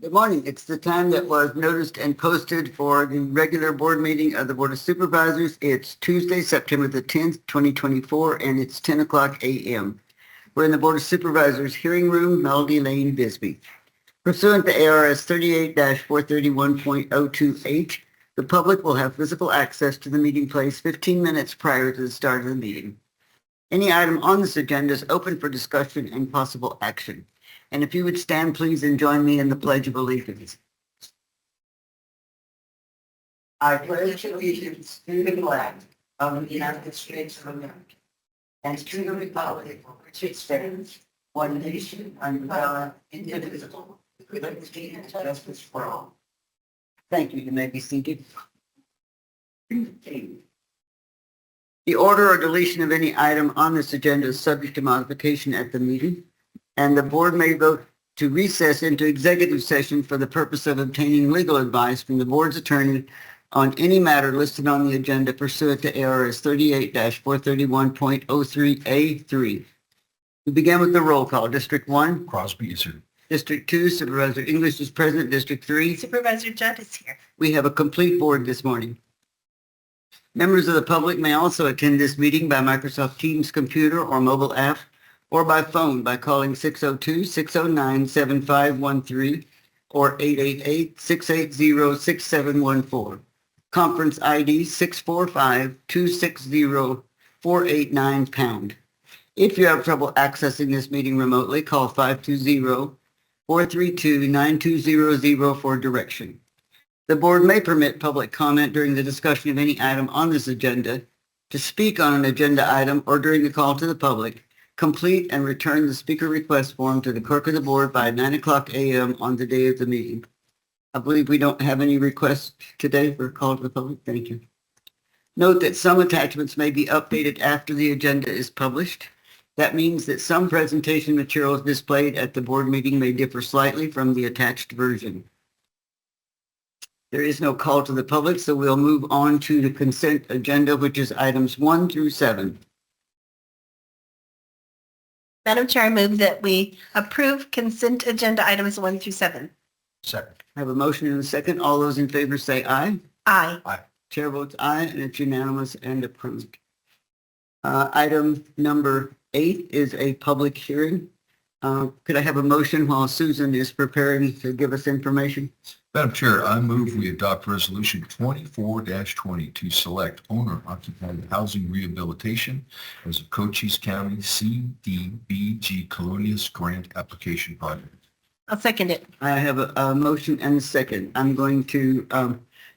Good morning. It's the time that was noticed and posted for the regular board meeting of the Board of Supervisors. It's Tuesday, September the 10th, 2024, and it's 10 o'clock a.m. We're in the Board of Supervisors hearing room, Melody Lane, Bisbee. Pursuant to ARS 38-431.028, the public will have physical access to the meeting place 15 minutes prior to the start of the meeting. Any item on this agenda is open for discussion and possible action. And if you would stand, please, and join me in the Pledge of Allegiance. I pledge allegiance to the flag of the United States of America and to the republic for which it stands, one nation, under God, indivisible, with liberty and justice for all. Thank you. You may be seated. The order or deletion of any item on this agenda is subject to modification at the meeting, and the board may vote to recess into executive session for the purpose of obtaining legal advice from the board's attorney on any matter listed on the agenda pursuant to ARS 38-431.03A3. We begin with the roll call. District 1. Crosby is here. District 2, Supervisor English is present. District 3. Supervisor Judd is here. We have a complete board this morning. Members of the public may also attend this meeting by Microsoft Teams computer or mobile app, or by phone by calling 602-609-7513 or 888-680-6714. Conference ID 645-260-489#. If you have trouble accessing this meeting remotely, call 520-432-9200 for direction. The board may permit public comment during the discussion of any item on this agenda. To speak on an agenda item or during the call to the public, complete and return the speaker request form to the clerk of the board by 9 o'clock a.m. on the day of the meeting. I believe we don't have any requests today for a call to the public. Thank you. Note that some attachments may be updated after the agenda is published. That means that some presentation materials displayed at the board meeting may differ slightly from the attached version. There is no call to the public, so we'll move on to the consent agenda, which is items 1 through 7. Madam Chair, I move that we approve consent agenda items 1 through 7. Second. I have a motion and a second. All those in favor say aye. Aye. Chair votes aye, and it's unanimous and approved. Item number 8 is a public hearing. Could I have a motion while Susan is preparing to give us information? Madam Chair, I move we adopt Resolution 24-20 to select owner-occupied housing rehabilitation as a Cochise County CDBG Colonias Grant Application Project. I'll second it. I have a motion and a second. I'm going to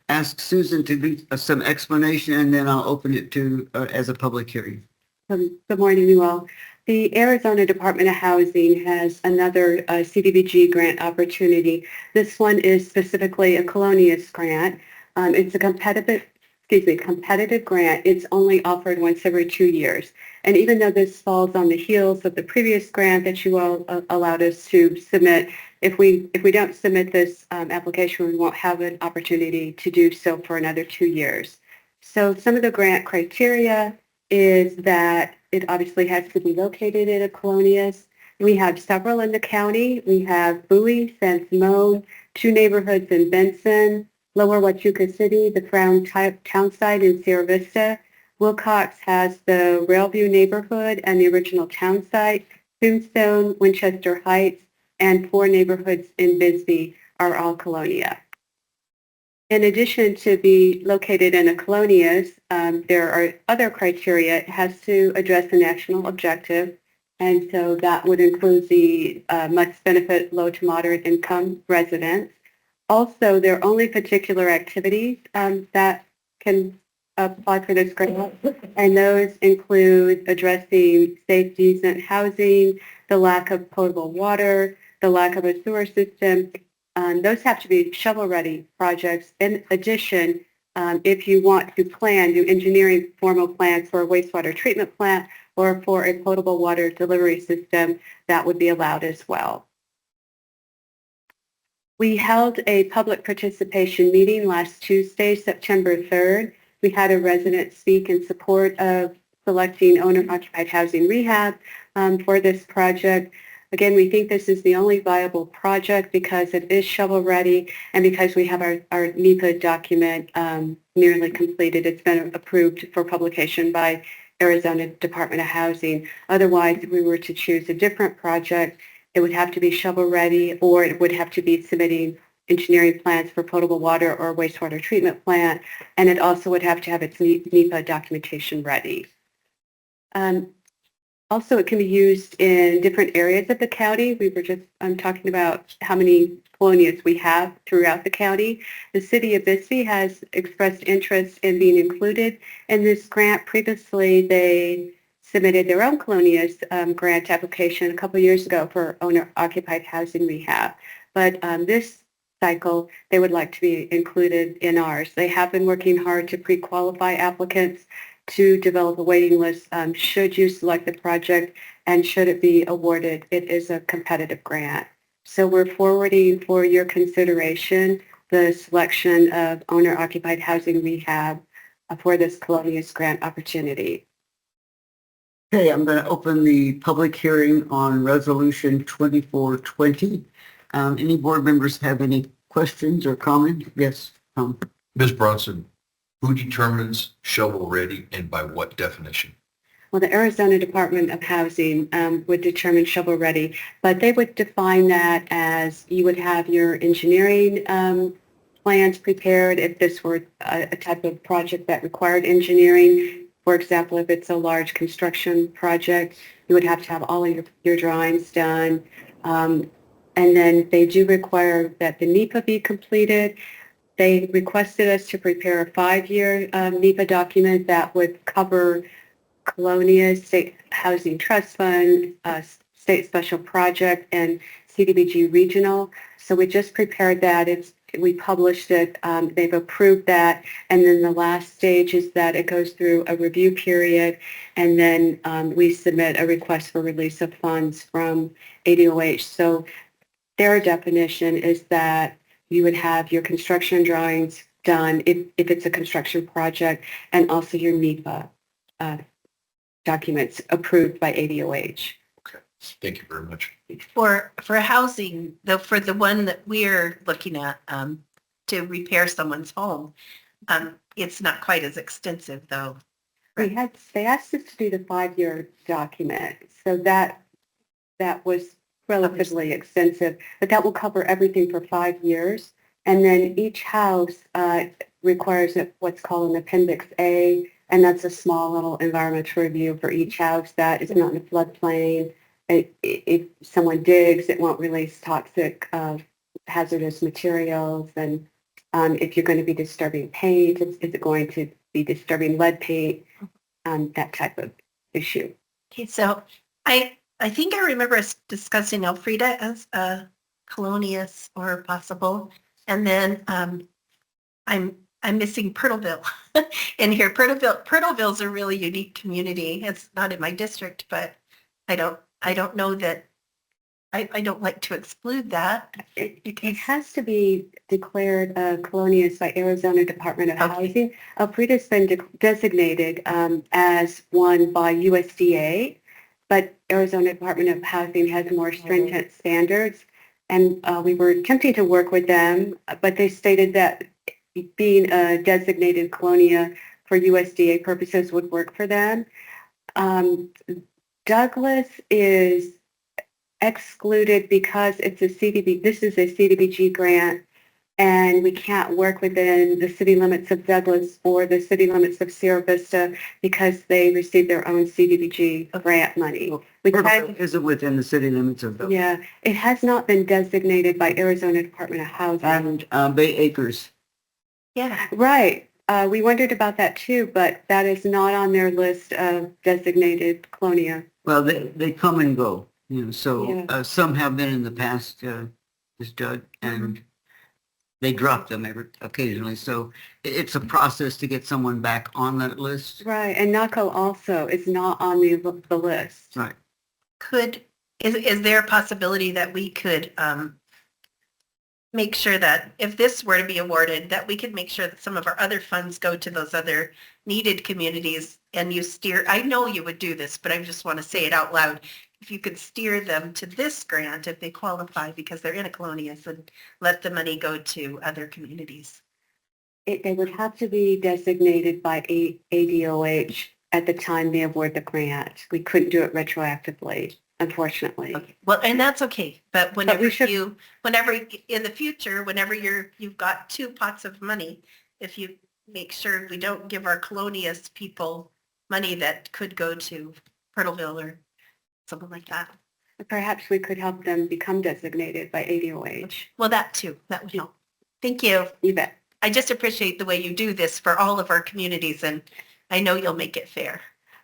ask Susan to do some explanation, and then I'll open it to as a public hearing. Good morning, you all. The Arizona Department of Housing has another CDBG grant opportunity. This one is specifically a Colonias grant. It's a competitive grant. It's only offered once every 2 years. And even though this falls on the heels of the previous grant that you all allowed us to submit, if we don't submit this application, we won't have an opportunity to do so for another 2 years. So some of the grant criteria is that it obviously has to be located in a Colonias. We have several in the county. We have Bowie, San Simone, 2 neighborhoods in Benson, Lower Huachuca City, the Crown Townsite in Sierra Vista. Wilcox has the Railview neighborhood and the original Townsite. Tombstone, Winchester Heights, and 4 neighborhoods in Bisbee are all Colonia. In addition to be located in a Colonias, there are other criteria. It has to address a national objective, and so that would include the must benefit low to moderate income residents. Also, there are only particular activities that can apply for this grant, and those include addressing safe, decent housing, the lack of potable water, the lack of a sewer system. Those have to be shovel-ready projects. In addition, if you want to do engineering formal plans for a wastewater treatment plant or for a potable water delivery system, that would be allowed as well. We held a public participation meeting last Tuesday, September 3rd. We had a resident speak in support of selecting owner-occupied housing rehab for this project. Again, we think this is the only viable project because it is shovel-ready and because we have our NEPA document nearly completed. It's been approved for publication by Arizona Department of Housing. Otherwise, if we were to choose a different project, it would have to be shovel-ready, or it would have to be submitting engineering plans for potable water or wastewater treatment plant, and it also would have to have its NEPA documentation ready. Also, it can be used in different areas of the county. We were just talking about how many colonias we have throughout the county. The city of Bisbee has expressed interest in being included in this grant. Previously, they submitted their own colonias grant application a couple years ago for owner-occupied housing rehab. But this cycle, they would like to be included in ours. They have been working hard to pre-qualify applicants to develop a waiting list should you select the project and should it be awarded. It is a competitive grant. So we're forwarding for your consideration the selection of owner-occupied housing rehab for this Colonias grant opportunity. Okay, I'm going to open the public hearing on Resolution 2420. Any board members have any questions or comments? Yes, Tom. Ms. Bronson, who determines shovel-ready and by what definition? Well, the Arizona Department of Housing would determine shovel-ready, but they would define that as you would have your engineering plans prepared if this were a type of project that required engineering. For example, if it's a large construction project, you would have to have all of your drawings done. And then they do require that the NEPA be completed. They requested us to prepare a 5-year NEPA document that would cover Colonia, State Housing Trust Fund, State Special Project, and CDBG Regional. So we just prepared that. We published it. They've approved that. And then the last stage is that it goes through a review period, and then we submit a request for release of funds from ADOH. So their definition is that you would have your construction drawings done if it's a construction project, and also your NEPA documents approved by ADOH. Okay, thank you very much. For housing, though, for the one that we're looking at to repair someone's home, it's not quite as extensive, though. They asked us to do the 5-year document, so that was relatively extensive, but that will cover everything for 5 years. And then each house requires what's called an Appendix A, and that's a small little environmental review for each house that is not in a floodplain. If someone digs, it won't release toxic hazardous materials. And if you're going to be disturbing paint, is it going to be disturbing lead paint? That type of issue. Okay, so I think I remember us discussing Elfrida as a colonius or possible, and then I'm missing Purtleville in here. Purtleville's a really unique community. It's not in my district, but I don't know that I don't like to exclude that. It has to be declared colonius by Arizona Department of Housing. Elfrida's been designated as one by USDA, but Arizona Department of Housing has more stringent standards. And we were attempting to work with them, but they stated that being a designated colonia for USDA purposes would work for them. Douglas is excluded because it's a CDB. This is a CDBG grant, and we can't work within the city limits of Douglas or the city limits of Sierra Vista because they receive their own CDBG grant money. Isn't within the city limits of those. Yeah, it has not been designated by Arizona Department of Housing. And Bay Acres. Yeah. Right. We wondered about that too, but that is not on their list of designated colonia. Well, they come and go, so some have been in the past, Ms. Judd, and they drop them occasionally. So it's a process to get someone back on that list. Right. And NACO also is not on the list. Right. Is there a possibility that we could make sure that if this were to be awarded, that we could make sure that some of our other funds go to those other needed communities, and you steer, I know you would do this, but I just want to say it out loud, if you could steer them to this grant if they qualify because they're in a Colonias, and let the money go to other communities. They would have to be designated by ADOH at the time they award the grant. We couldn't do it retroactively, unfortunately. Okay. Well, and that's okay, but whenever should- whenever in the future, whenever you've got two pots of money, if you make sure we don't give our Colonias people money that could go to Purtleville or something like that. Perhaps we could help them become designated by ADOH. Well, that too, that would help. Thank you. You bet. I just appreciate the way you do this for all of our communities, and I know you'll make it fair.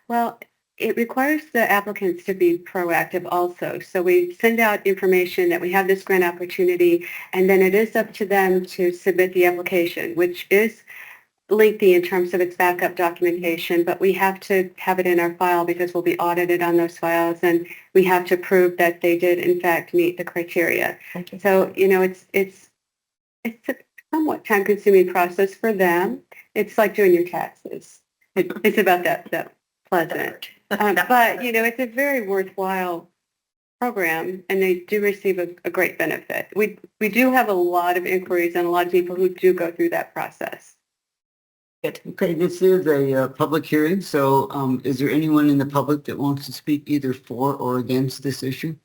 Well, it requires the applicants to be proactive also. So we send out information that we have this grant opportunity, and then it is up to them to submit the application, which is lengthy in terms of its backup documentation, but we have to have it in our file because we'll be audited on those files, and we have to prove that they did in fact meet the criteria. Okay. So, it's a somewhat time-consuming process for them. It's like doing your taxes. It's about that pleasant. But, it's a very worthwhile program, and they do receive a great benefit. We do have a lot of inquiries and a lot of people who do go through that process. Good. Okay, this is a public hearing, so is there anyone in the public that wants to speak either for or against this issue?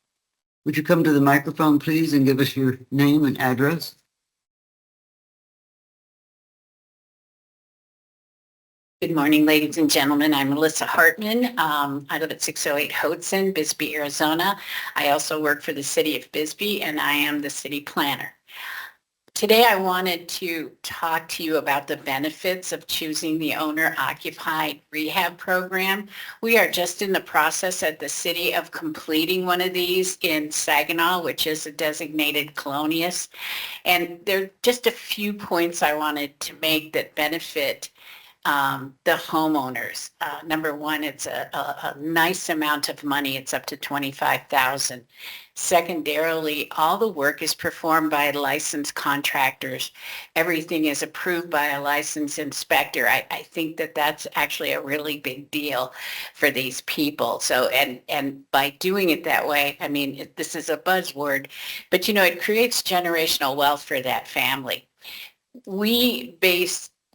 Would you come to the microphone, please, and give us your name and address? Good morning, ladies and gentlemen. I'm Melissa Hartman. I live at 608 Hodson, Bisbee, Arizona. I also work for the city of Bisbee, and I am the city planner. Today, I wanted to talk to you about the benefits of choosing the owner-occupied rehab program. We are just in the process at the city of completing one of these in Saginaw, which is a designated Colonias. And there are just a few points I wanted to make that benefit the homeowners. Number one, it's a nice amount of money. It's up to $25,000. Secondarily, all the work is performed by licensed contractors. Everything is approved by a licensed inspector. I think that that's actually a really big deal for these people. So, and by doing it that way, I mean, this is a buzzword, but it creates generational wealth for that family. We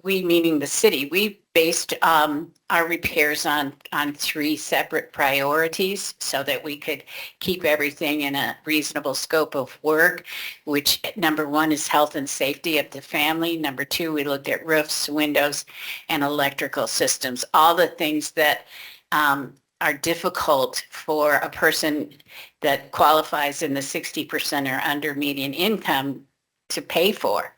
meaning the city, we based our repairs on three separate priorities so that we could keep everything in a reasonable scope of work, which number one is health and safety of the family. Number two, we looked at roofs, windows, and electrical systems, all the things that are difficult for a person that qualifies in the 60% or under median income to pay for.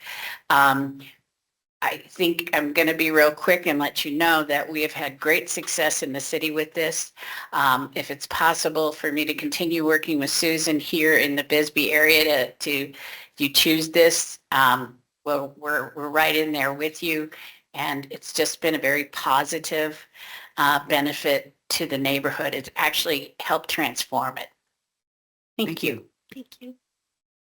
I think I'm going to be real quick and let you know that we have had great success in the city with this. If it's possible for me to continue working with Susan here in the Bisbee area to you choose this, well, we're right in there with you. And it's just been a very positive benefit to the neighborhood. It's actually helped transform it. Thank you. Thank you.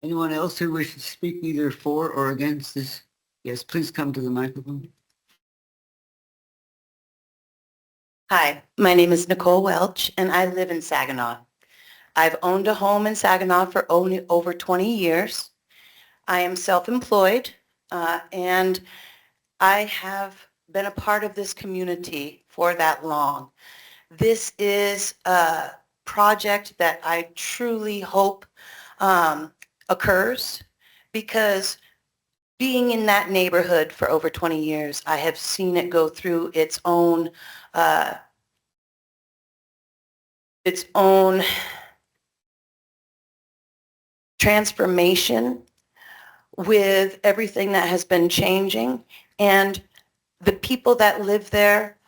Anyone else who wishes to speak either for or against this? Yes, please come to the microphone. Hi, my name is Nicole Welch, and I live in Saginaw. I've owned a home in Saginaw for only over 20 years. I am self-employed, and I have been a part of this community for that long. This is a project that I truly hope occurs, because being in that neighborhood for over 20 years, I have seen it go through its own transformation with everything that has been changing, and the people that live there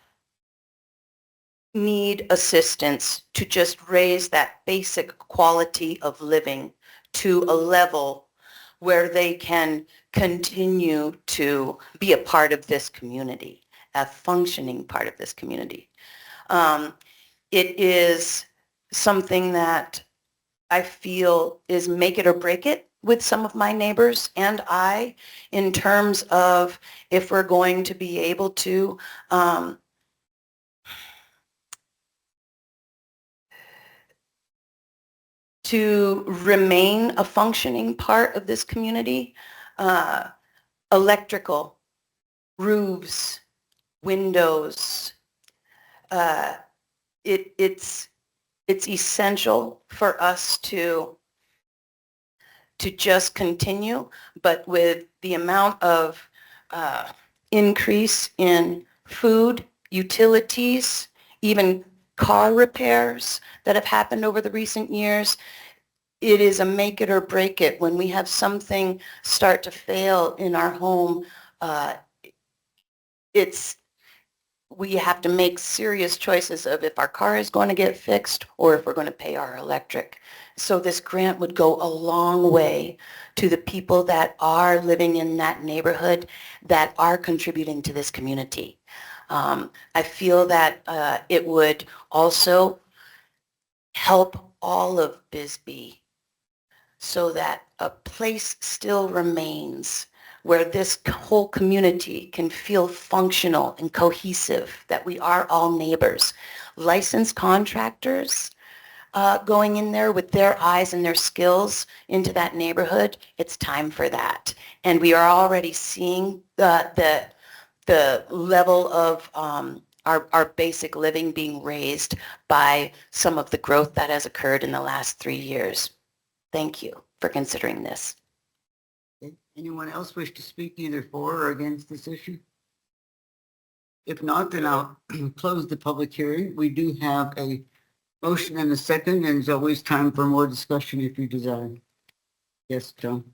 need assistance to just raise that basic quality of living to a level where they can continue to be a part of this community, a functioning part of this community. It is something that I feel is make it or break it with some of my neighbors and I, in terms of if we're going to be able to to remain a functioning part of this community. Electrical, roofs, windows. It's essential for us to just continue, but with the amount of increase in food, utilities, even car repairs that have happened over the recent years, it is a make it or break it. When we have something start to fail in our home, we have to make serious choices of if our car is going to get fixed or if we're going to pay our electric. So this grant would go a long way to the people that are living in that neighborhood that are contributing to this community. I feel that it would also help all of Bisbee so that a place still remains where this whole community can feel functional and cohesive, that we are all neighbors. Licensed contractors going in there with their eyes and their skills into that neighborhood, it's time for that. And we are already seeing the level of our basic living being raised by some of the growth that has occurred in the last 3 years. Thank you for considering this. Anyone else wish to speak either for or against this issue? If not, then I'll close the public hearing. We do have a motion and a second, and there's always time for more discussion if you desire. Yes, John?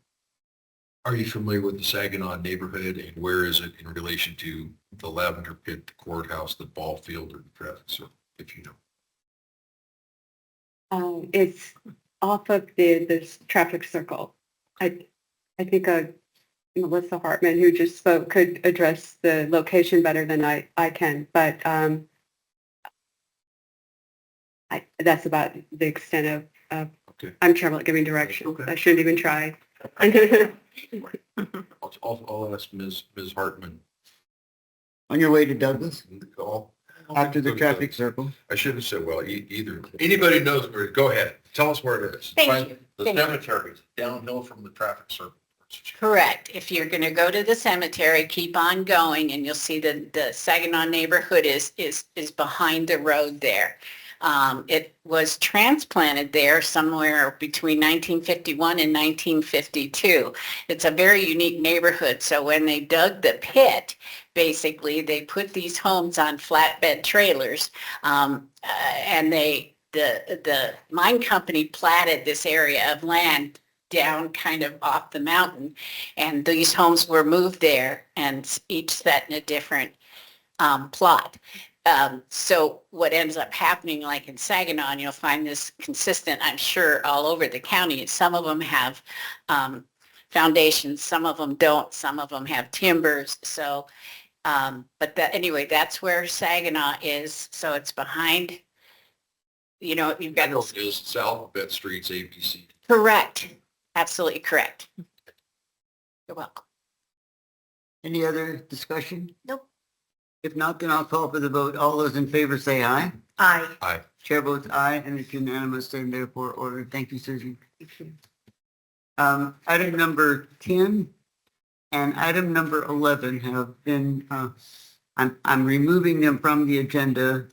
Are you familiar with the Saginaw neighborhood and where is it in relation to the Lavender Pit, the courthouse, the ball field, or the traffic circle, if you know? It's off of the traffic circle. I think Melissa Hartman, who just spoke, could address the location better than I can, but that's about the extent of Okay. I'm terrible at giving direction. Okay. I shouldn't even try. I'll ask Ms. Hartman. On your way to Douglas, Oh, after the traffic circle. I shouldn't have said, well, either. Anybody knows where, go ahead. Tell us where it is. Thank you. The cemetery is downhill from the traffic circle. Correct. If you're going to go to the cemetery, keep on going and you'll see the Saginaw neighborhood is behind the road there. It was transplanted there somewhere between 1951 and 1952. It's a very unique neighborhood. So when they dug the pit, basically they put these homes on flatbed trailers, and the mine company platted this area of land down kind of off the mountain, and these homes were moved there and each set in a different plot. So what ends up happening, like in Saginaw, and you'll find this consistent, I'm sure, all over the county, is some of them have foundations, some of them don't, some of them have timbers. So, anyway, that's where Saginaw is. So it's behind, you've got Daniels is it's Alphabet Street's ABC. correct. Absolutely correct. You're welcome. Any other discussion? Nope. If not, then I'll call for the vote. All those in favor say aye. Aye. Aye. Chair votes aye, and it's unanimous and therefore ordered. Thank you, Susan. Item number 10 and item number 11 have been, I'm removing them from the agenda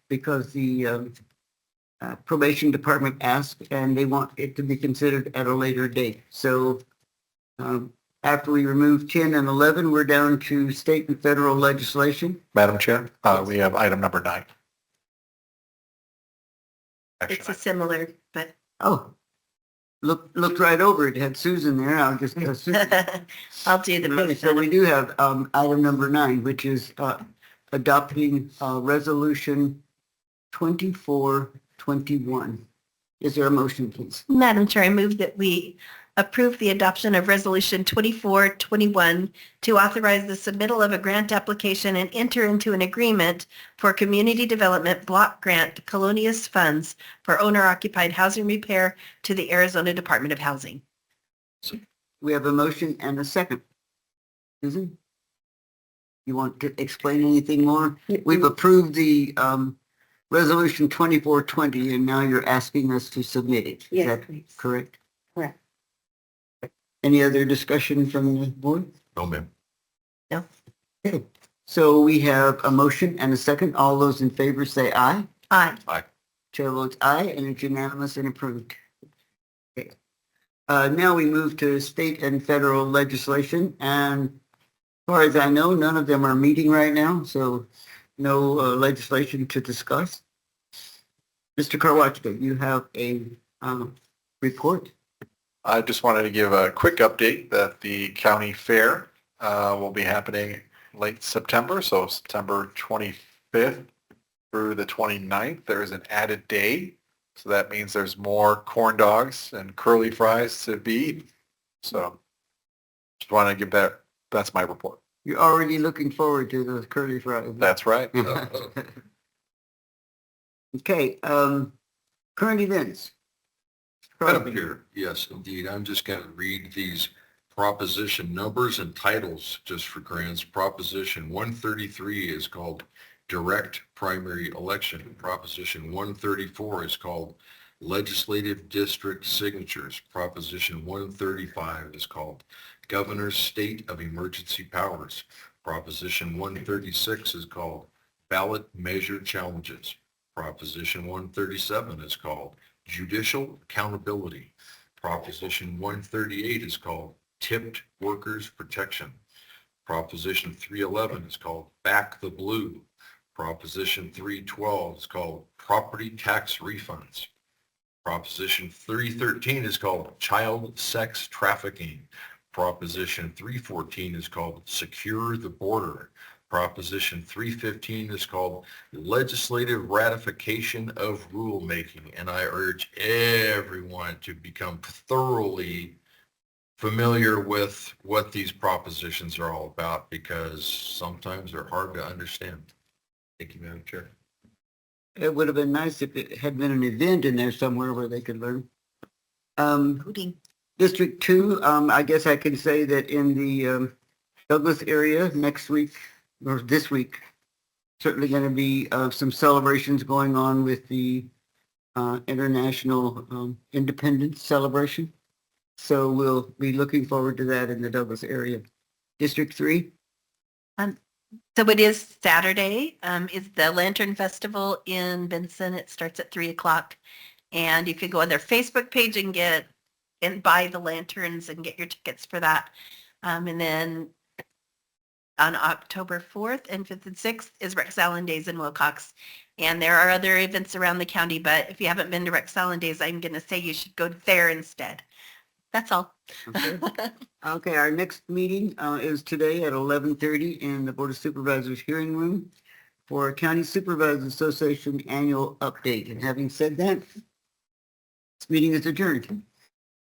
because the probation department asked and they want it to be considered at a later date. So after we remove 10 and 11, we're down to state and federal legislation. Madam Chair, we have item number 9. It's Action a similar, but Oh, looked right over it. Had Susan there. I'll just assume. I'll do the Okay, so we motion. do have item number 9, which is adopting resolution 2421. Is there a motion, please? Madam Chair, I move that we approve the adoption of Resolution 2421 to authorize the submittal of a grant application and enter into an agreement for community development block grant Colonius funds for owner-occupied housing repair to the Arizona Department of Housing. We have a motion and a second. Susan? You want to explain anything more? We've approved the Resolution 2420, and now you're asking us to submit it. Is Yes, that please. correct? Correct. Any other discussion from the board? No, ma'am. Okay. So we have a motion and a second. All those in favor say aye. Aye. Chair votes aye, and it's unanimous and approved. Okay. Now we move to state and federal legislation, and as far as I know, none of them are meeting right now, so no legislation to discuss. Mr. Karwachka, you have a report? I just wanted to give a quick update that the county fair will be happening late September, so September 25th through the 29th. There is an added day, so that means there's more corn dogs and curly fries to be eaten. So just wanted to give that's my report. You're already looking forward to those curly fries. That's right. Okay, current events. Madam Chair, yes, indeed. I'm just going to read these proposition numbers and titles just for grants. Proposition 133 is called direct primary election. Proposition 134 is called legislative district signatures. Proposition 135 is called governor's state of emergency powers. Proposition 136 is called ballot measure challenges. Proposition 137 is called judicial accountability. Proposition 138 is called tipped workers protection. Proposition 311 is called back the blue. Proposition 312 is called property tax refunds. Proposition 313 is called child sex trafficking. Proposition 314 is called secure the border. Proposition 315 is called legislative ratification of rulemaking, and I urge everyone to become thoroughly familiar with what these propositions are all about because sometimes they're hard to understand. Thank you, Madam Chair. It would have been nice if it had been an event in there somewhere where they could learn. Hooting. District 2, I guess I can say that in the Douglas area next week, or this week, certainly going to be some celebrations going on with the International Independence Celebration. So we'll be looking forward to that in the Douglas area. District 3? So it is Saturday, is the Lantern Festival in Benson. It starts at 3:00. And you could go on their Facebook page and buy the lanterns and get your tickets for that. And then on October 4th and 5th and 6th is Rex Allen Days in Wilcox. And there are other events around the county, but if you haven't been to Rex Allen Days, I'm going to say you should go there instead. That's all. Okay. Okay, our next meeting is today at 11:30 in the Board of Supervisors hearing room for County Supervisors Association annual update. And having said that, this meeting is adjourned.